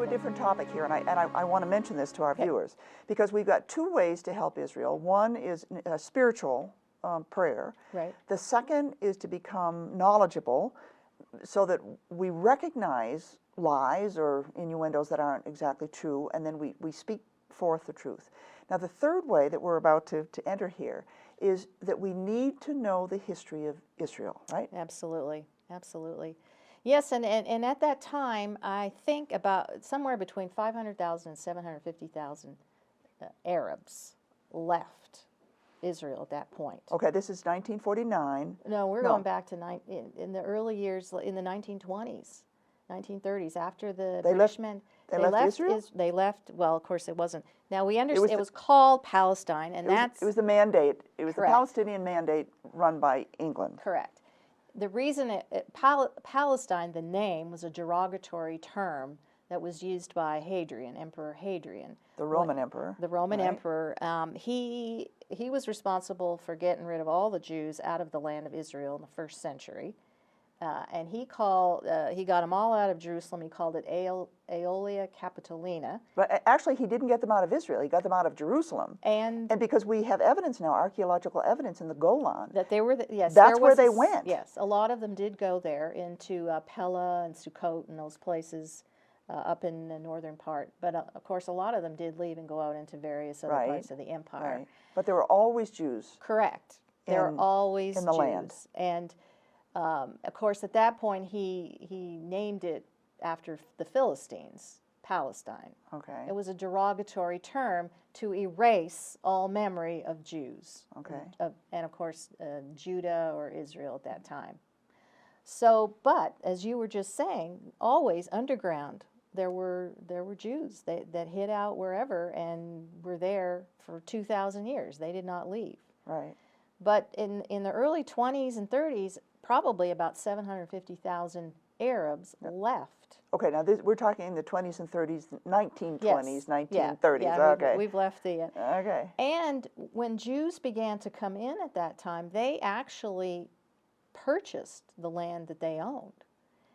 different topic here, and I want to mention this to our Okay. viewers, because we've got two ways to help Israel. One is spiritual prayer. Right. The second is to become knowledgeable so that we recognize lies or innuendos that aren't exactly true, and then we speak forth the truth. Now, the third way that we're about to enter here is that we need to know the history of Israel, right? Absolutely, absolutely. Yes, and at that time, I think about somewhere between 500,000 and 750,000 Arabs left Israel at that point. Okay, this is 1949. No, we're No. going back to in the early years, in the 1920s, 1930s, after the They left- British men. they left Israel? They left, well, of course it wasn't. Now we understand, was it the- was called Palestine, and It was the mandate. It was Correct. the Palestinian mandate run by England. correct. The reason Palestine, the name, was a derogatory term that was used by Hadrian, Emperor Hadrian. The Roman emperor. The Roman right? emperor. He was responsible for getting rid of all the Jews out of the land of Israel in the first century, and he got them all out of Jerusalem. He called it Aelia Capitolina. But actually, he didn't get them out of Israel. He got them out of Jerusalem. And because we have evidence now, archaeological evidence in the Golan. that they were, yes, That's there where was they a went. Yes, a lot of them did go there into Pella and Sukkot and those places up in the northern part. But of course, a lot of them did leave and go out into various other Right, parts of the empire. Right. But there were always Jews. Correct. There are always in the Jews. land. And of course, at that point, he named it after the Philistines, Palestine. Okay. It was a derogatory term to erase all memory of Jews. Okay. And of course, Judah or Israel at that time. So, but as you were just saying, always underground, there were Jews that hid out wherever and were there for 2,000 years. They did not leave. Right. But in the early 20s and 30s, probably about 750,000 Arabs left. Okay, now we're talking in the 20s and 30s, 1920s, 1930s. Yeah, okay. we've left the... Okay. And when Jews began to come in at that time, they actually purchased the land that they owned.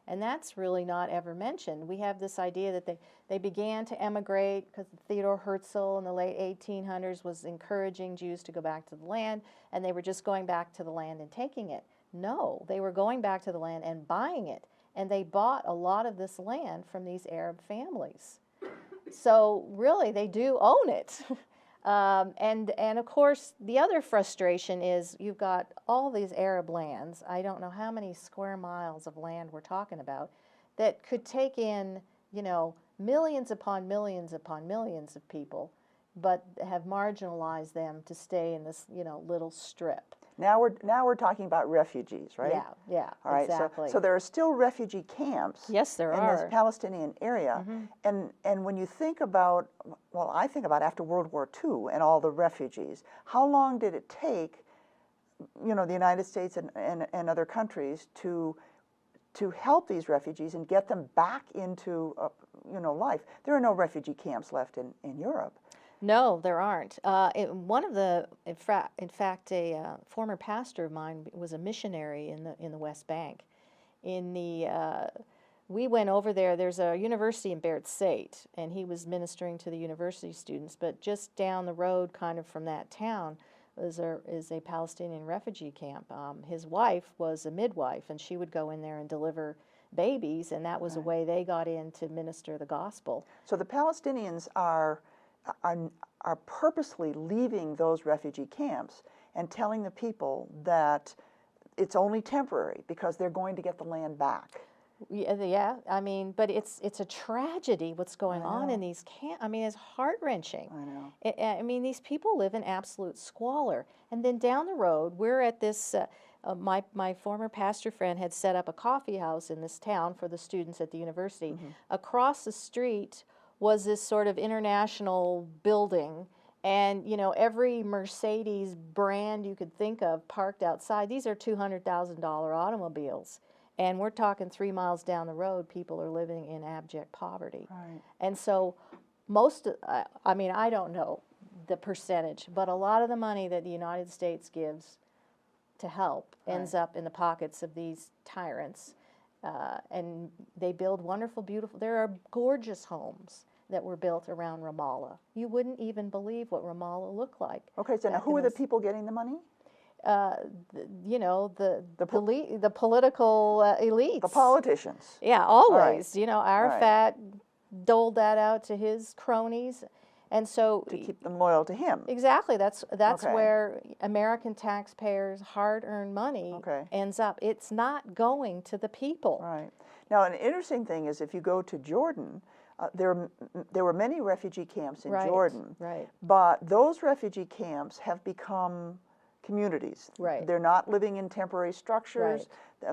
And that's really not ever mentioned. We have this idea that they began to emigrate because Theodore Herzl in the late 1800s was encouraging Jews to go back to the land, and they were just going back to the land and taking it. No, they were going back to the land and buying it. And they bought a lot of this land from these Arab families. So really, they do own it. And of course, the other frustration is you've got all these Arab lands. I don't know how many square miles of land we're talking about that could take in, millions upon millions upon millions of people, but have marginalized them to stay in this, little strip. Now we're talking about refugees, right? Yeah, All right. exactly. So there are still refugee camps. Yes, there in are. this Palestinian area, and when you think about, well, I think about after World War II and all the refugees, how long did it take, the United States and other countries to help these refugees and get them back into life? There are no refugee camps left in Europe. No, there aren't. In fact, a former pastor of mine was a missionary in the West Bank. We went over there. There's a university in Beersheba, and he was ministering to the university students. But just down the road, kind of from that town, is a Palestinian refugee camp. His wife was a midwife, and she would go in there and deliver babies, and that was a way they got in to minister the gospel. So the Palestinians are purposely leaving those refugee camps and telling the people that it's only temporary because they're going to get the land back. Yeah. I mean, but it's a tragedy what's going on in these camps. I mean, it's heart-wrenching. I know. I mean, these people live in absolute squalor. And then down the road, we're at this, my former pastor friend had set up a coffee house in this town for the students at the university. Across the street was this sort of international building, and every Mercedes brand you could think of parked outside. These are $200,000 automobiles, and we're talking 3 miles down the road, people are living in abject poverty. Right. And so I don't know the percentage, but a lot of the money that the United States gives to help ends up in the pockets of these tyrants. and they build wonderful, beautiful. There are gorgeous homes that were built around Ramallah. You wouldn't even believe what Ramallah looked like. Okay, so now back who in are the those- people getting the money? You know, the political elites. The politicians. Yeah, always. You know, Arafat doled that out to his cronies, and so To keep them loyal to him. exactly, that's Okay. where American taxpayers' hard-earned money Okay. ends up. It's not going to the people. Right. Now, an interesting thing is if you go to Jordan, there were many refugee camps in Right, Jordan, right. but those refugee camps have become communities. Right. They're not living in temporary structures.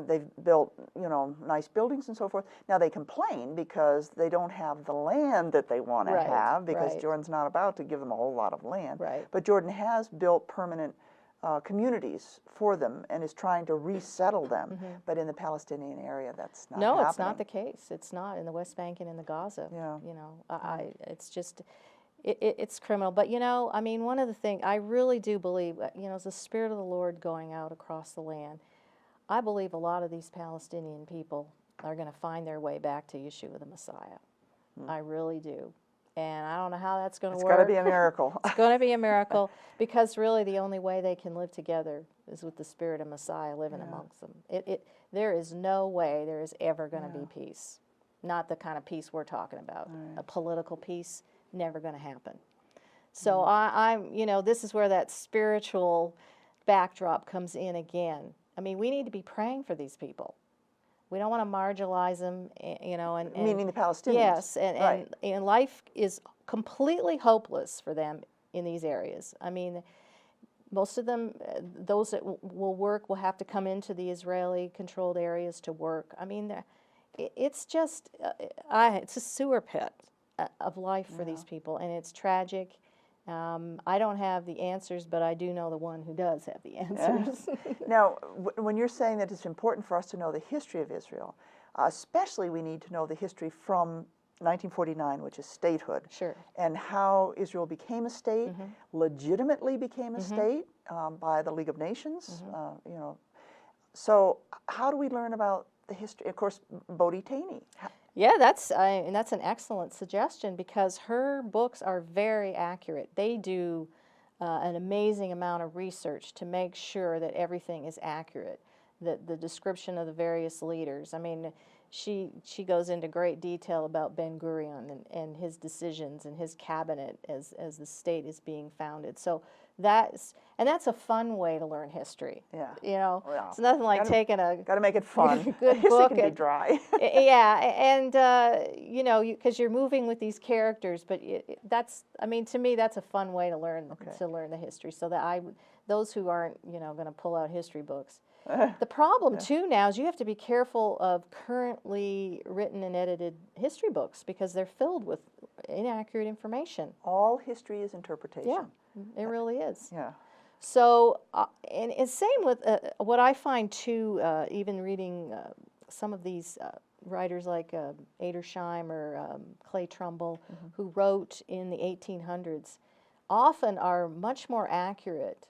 They've built, you know, nice buildings and so forth. Now they complain because they don't have the land that they want to Right, have, because right. Jordan's not about to give them a whole lot of land. Right. But Jordan has built permanent communities for them and is trying to resettle them. But in the Palestinian area, that's not No, happening. it's not the case. It's not in the West Bank and in the Gaza. Yeah. You know, it's just, it's criminal. But you know, I mean, one of the things I really do believe, you know, is the Spirit of the Lord going out across the land. I believe a lot of these Palestinian people are going to find their way back to Yeshua the Messiah. I really do. And I don't know how that's going to It's work. got to be a miracle. It's going to be a miracle, because really the only way they can live together is with the Spirit of Messiah living amongst them. There is no way there is ever going to be peace. Not the kind of peace we're talking about. A political peace, never going to happen. So I'm, you know, this is where that spiritual backdrop comes in again. I mean, we need to be praying for these people. We don't want to marginalize them, you know, and Meaning the Palestinians. yes, Right. and life is completely hopeless for them in these areas. I mean, most of them, those that will work, will have to come into the Israeli-controlled areas to work. I mean, it's just, it's a sewer pit of life for these people, and it's tragic. I don't have the answers, but I do know the one who does have the answers. Now, when you're saying that it's important for us to know the history of Israel, especially we need to know the history from 1949, which is statehood, Sure. and how Israel became a state, legitimately became a state by the League of Nations. You know, so how do we learn about the history? Of course, Bodhi Taney. Yeah, that's and that's an excellent suggestion, because her books are very accurate. They do an amazing amount of research to make sure that everything is accurate. The description of the various leaders. I mean, she goes into great detail about Ben Gurion and his decisions and his cabinet as the state is being founded. So that's a fun way to learn history. Yeah. You know, Well, it's nothing like taking a Got to make it fun. good History book can be and- dry. yeah, and you know, because you're moving with these characters, but that's, I mean, to me, that's a fun way to learn the history. So that those who aren't, you know, going to pull out history books. The problem too now is you have to be careful of currently written and edited history books, because they're filled with inaccurate information. All history is interpretation. Yeah, it really is. Yeah. So, and it's same with what I find too, even reading some of these writers like Edersheim or Clay Trumbull, who wrote in the 1800s, often are much more accurate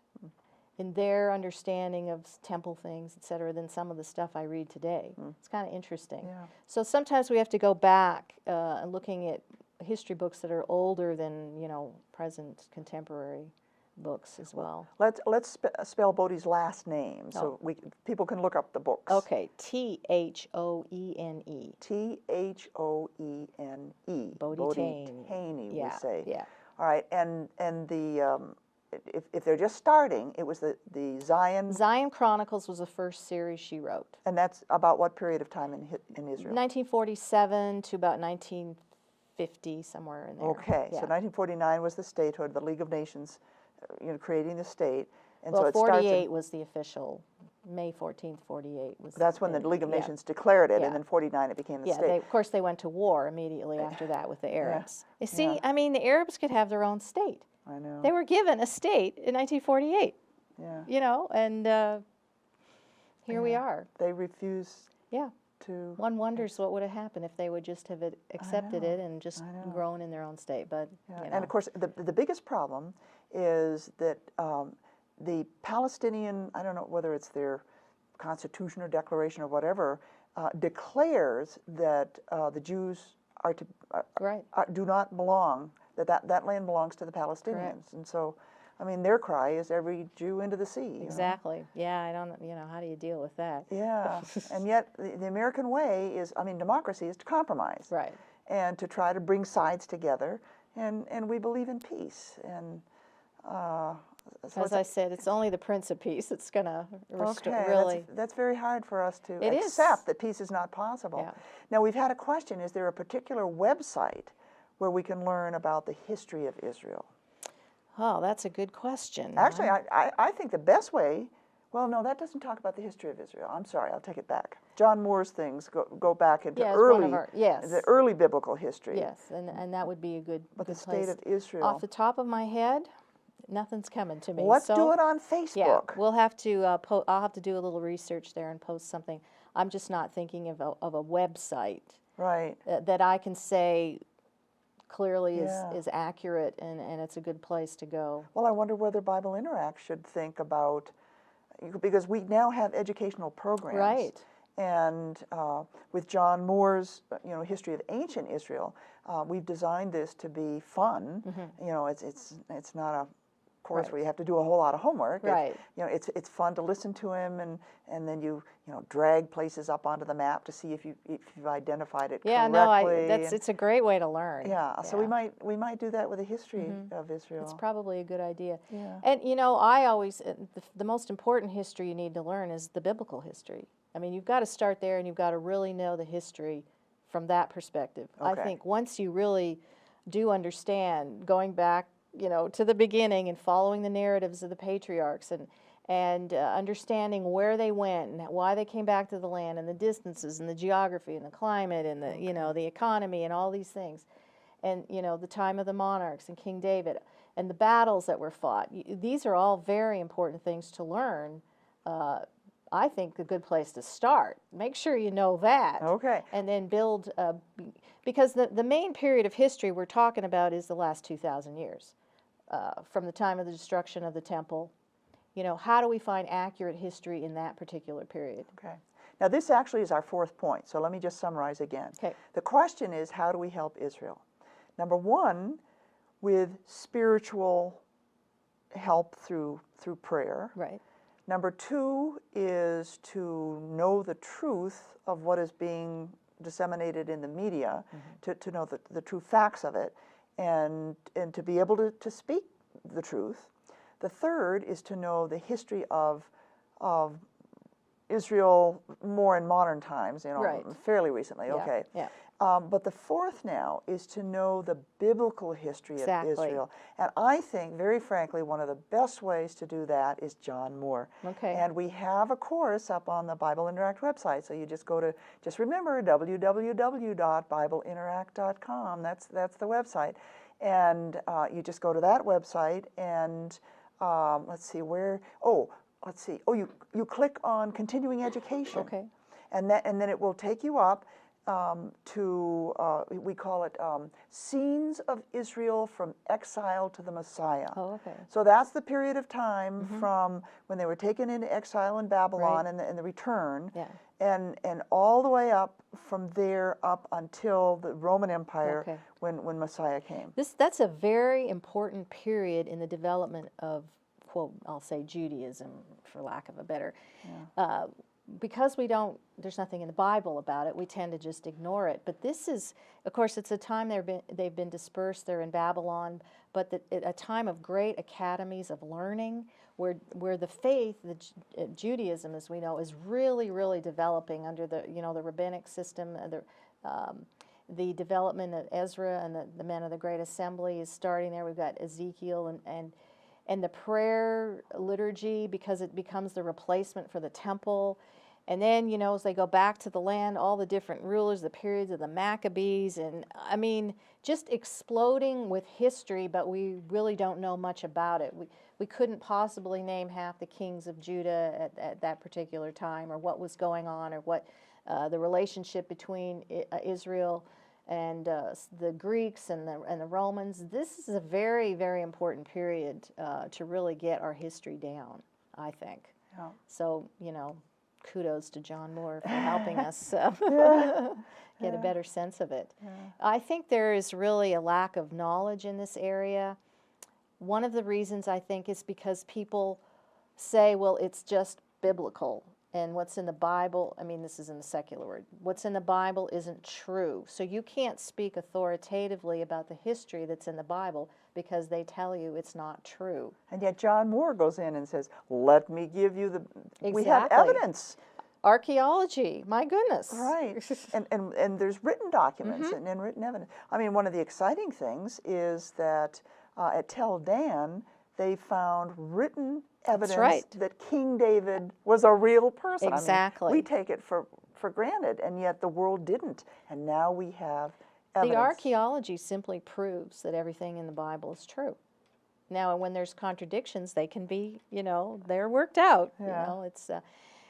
in their understanding of temple things, et cetera, than some of the stuff I read today. It's kind of interesting. Yeah. So sometimes we have to go back and looking at history books that are older than, you know, present contemporary books as well. Let's spell Bodhi's last name so people can look up the books. Okay, Thoene. Thoene. Bodhi Taney. Taney, Yeah, we say. yeah. All right, and the if they're just starting, it was the Zion, Zion Chronicles was the first series she wrote. and that's about what period of time in Israel? 1947 to about 1950, somewhere in there. Okay, Yeah. so 1949 was the statehood, the League of Nations, you know, creating the state, and Well, so it starts. 48 was the official. May 14th, 48 was. That's when the League of yeah. Nations declared it, Yeah. and then 49 it became the Yeah, state. of course they went to war immediately after that with the Arabs. You see, yeah. I mean, the Arabs could have their own state. I know. They were given a state in 1948, Yeah. you know, and here we are. They refuse Yeah. to. One wonders what would have happened if they would just have accepted it and just I know. grown in their own state. But, Yeah. you know. And of course, the biggest problem is that the Palestinian, I don't know whether it's their constitution or declaration or whatever, declares that the Jews are to Right. do not belong, that land belongs to the Palestinians. And so, I mean, their cry is every Jew into the sea. You know? Exactly. Yeah, I don't, how do you deal with that? Yeah, and yet the American way is, I mean, democracy is to compromise. Right. And to try to bring sides together, and we believe in peace. And so As I said, it's only the Prince of Peace that's going to okay, really. that's very hard for us to It is. accept that peace is not possible. Yeah. Now, we've had a question, is there a particular website where we can learn about the history of Israel? Oh, that's a good question. Actually, I think the best way, well, no, that doesn't talk about the history of Israel. I'm sorry, I'll take it back. John Moore's things go back into Yeah, it's one of the early biblical history. Yes, and that would be a good. But good the state place. of Israel. Off the top of my head, nothing's coming to me. Let's so, do it on Facebook. Yeah, we'll have to. I'll have to do a little research there and post something. I'm just not thinking of a website Right. that I can say clearly Yeah. is accurate and it's a good place to go. Well, I wonder whether Bible Interact should think about, because we now have educational programs. Right. And with John Moore's, history of ancient Israel, we've designed this to be fun. Mm-hmm. It's not a course Right. where you have to do a whole lot of homework. Right. It's fun to listen to him, and then you drag places up onto the map to see if you've identified it Yeah, correctly. no, it's a great way to learn. Yeah, so we might do that with the history of Israel. It's probably a good idea. Yeah. And I always the most important history you need to learn is the biblical history. I mean, you've got to start there, and you've got to really know the history from that perspective. I Okay. think once you really do understand, going back, to the beginning and following the narratives of the patriarchs and understanding where they went and why they came back to the land and the distances and the geography and the climate and the the economy and all these things, and the time of the monarchs and King David and the battles that were fought. These are all very important things to learn. I think a good place to start. Make sure you know that. Okay. And then build, because the main period of history we're talking about is the last 2,000 years, from the time of the destruction of the temple. How do we find accurate history in that particular period? Okay. Now, this actually is our fourth point, so let me just summarize again. Okay. The question is, how do we help Israel? Number one, with spiritual help through prayer. Right. Number two is to know the truth of what is being disseminated in the media, to know the true facts of it, and to be able to speak the truth. The third is to know the history of Israel more in modern times, Right. fairly recently, Yeah, okay. yeah. But the fourth now is to know the biblical history Exactly. of Israel. And I think, very frankly, one of the best ways to do that is John Moore. Okay. And we have a course up on the Bible Interact website. So you just just remember www.bibleinteract.com. That's the website. And you just go to that website and let's see. Oh, you click on continuing education. Okay. And then it will take you up to, we call it Scenes of Israel from Exile to the Messiah. Oh, okay. So that's the period of time from when they were taken into exile in Babylon Right. and the return, Yeah. and all the way up from there up until the Roman Empire Okay. when Messiah came. That's a very important period in the development of, quote, I'll say Judaism, for lack of a better. Because there's nothing in the Bible about it, we tend to just ignore it. But this is, of course, it's a time they've been dispersed. They're in Babylon, but a time of great academies of learning, where the faith, Judaism, as we know, is really, really developing under the the rabbinic system. The development of Ezra and the men of the Great Assembly is starting there. We've got Ezekiel and the prayer liturgy, because it becomes the replacement for the temple. And then, as they go back to the land, all the different rulers, the periods of the Maccabees, and I mean, just exploding with history, but we really don't know much about it. We couldn't possibly name half the kings of Judah at that particular time, or what was going on, or what the relationship between Israel and the Greeks and the Romans. This is a very, very important period to really get our history down, I think. Yeah. So, kudos to John Moore for helping us get a better sense of it. I think there is really a lack of knowledge in this area. One of the reasons I think is because people say, well, it's just biblical. And what's in the Bible, I mean, this is in the secular word, what's in the Bible isn't true. So you can't speak authoritatively about the history that's in the Bible because they tell you it's not true. And yet John Moore goes in and says, let me give you we have Exactly. evidence. Archaeology, my goodness. Right. And there's written documents and written evidence. I mean, one of the exciting things is that at Tel Dan, they found written evidence that King David was a real person. Exactly. I mean, we take it for granted, and yet the world didn't. And now we have evidence. The archaeology simply proves that everything in the Bible is true. Now, when there's contradictions, they can be, they're worked out. Yeah. It's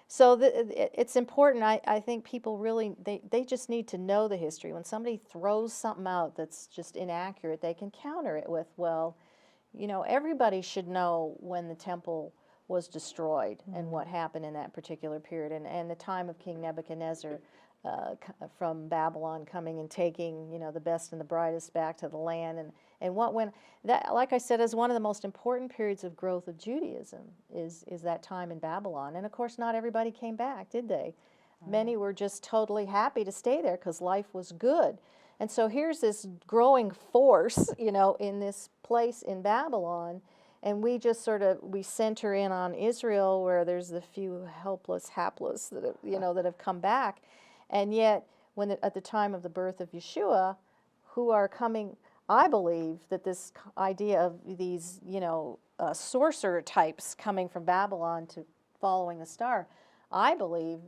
so it's important. I think people really, they just need to know the history. When somebody throws something out that's just inaccurate, they can counter it with, well, everybody should know when the temple was destroyed and what happened in that particular period, and the time of King Nebuchadnezzar from Babylon coming and taking, the best and the brightest back to the land, and what went, that, like I said, is one of the most important periods of growth of Judaism, is that time in Babylon. And of course, not everybody came back, did they? Many were just totally happy to stay there because life was good. And so here's this growing force, in this place in Babylon, and we just we center in on Israel, where there's the few helpless, hapless that that have come back, and yet at the time of the birth of Yeshua, who are coming, I believe that this idea of these sorcerer types coming from Babylon to following the star, I believe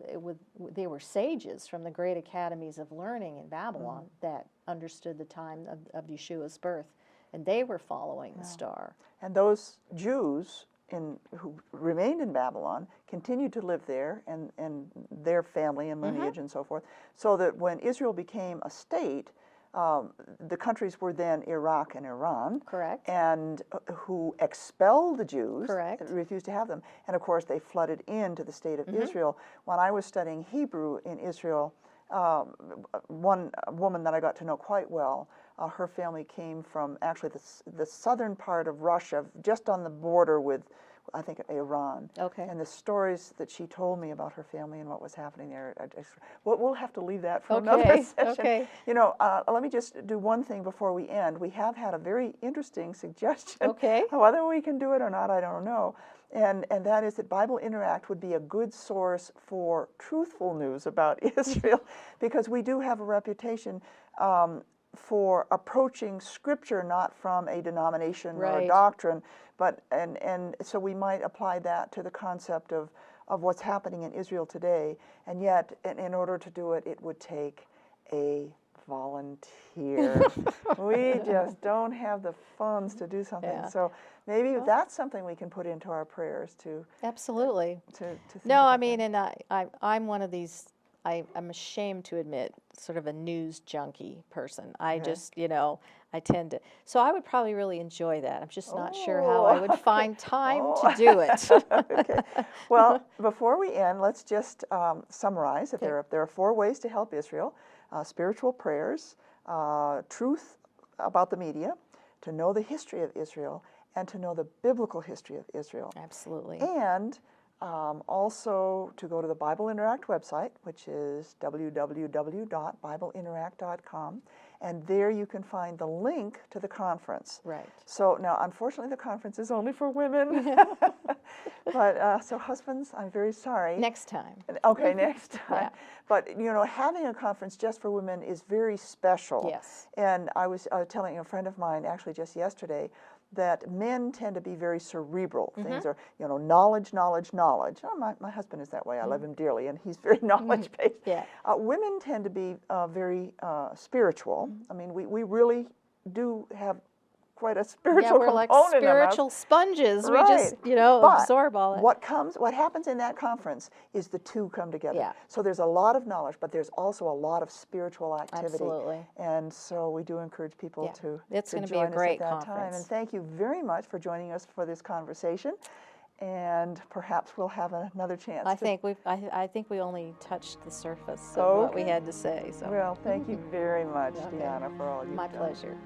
they were sages from the great academies of learning in Babylon that understood the time of Yeshua's birth, and they were following the star. And those Jews who remained in Babylon continued to live there, and their family and lineage and so forth, so that when Israel became a state, the countries were then Iraq and Iran. Correct. And who expelled the Jews. Correct. Refused to have them. And of course, they flooded into the state of Israel. When I was studying Hebrew in Israel, one woman that I got to know quite well, her family came from actually the southern part of Russia, just on the border with, I think, Iran. Okay. And the stories that she told me about her family and what was happening there, we'll have to leave that for another session. Okay. Let me just do one thing before we end. We have had a very interesting suggestion. Okay. Whether we can do it or not, I don't know. And that is that Bible Interact would be a good source for truthful news about Israel, because we do have a reputation for approaching Scripture not from a denomination or a doctrine, but and so we might apply that to the concept of what's happening in Israel today. And yet, in order to do it, it would take a volunteer. We just don't have the funds to do something. Yeah. So maybe that's something we can put into our prayers to. Absolutely. To think No, about I mean, that. and I'm one of these. I'm ashamed to admit, sort of a news junkie person. I just, I tend to. So I would probably really enjoy that. I'm just not sure how I would find time to do it. Okay. Well, before we end, let's just summarize that there are 4 ways to help Israel: spiritual prayers, truth about the media, to know the history of Israel, and to know the biblical history of Israel. Absolutely. And also to go to the Bible Interact website, which is www.bibleinteract.com, and there you can find the link to the conference. Right. So now, unfortunately, the conference is only for women. But so husbands, I'm very sorry. Next time. Okay, next time. Yeah. But having a conference just for women is very special. Yes. And I was telling a friend of mine actually just yesterday that men tend to be very cerebral. Things are, knowledge, knowledge, knowledge. Oh, my husband is that way. I love him dearly, and he's very knowledge-based. Yeah. Women tend to be very spiritual. I mean, we really do have quite a spiritual we're like component in us. spiritual sponges. Right. We just, But absorb all that. what happens in that conference is the two come together. Yeah. So there's a lot of knowledge, but there's also a lot of spiritual activity. Absolutely. And so we do encourage people to It's going to be join a great us at that time. conference. And thank you very much for joining us for this conversation. and perhaps we'll have another chance I to. think I think we only touched the surface of what we Okay. had to say. So Well, thank you very much, Okay. Deanna, for all you've my done. pleasure.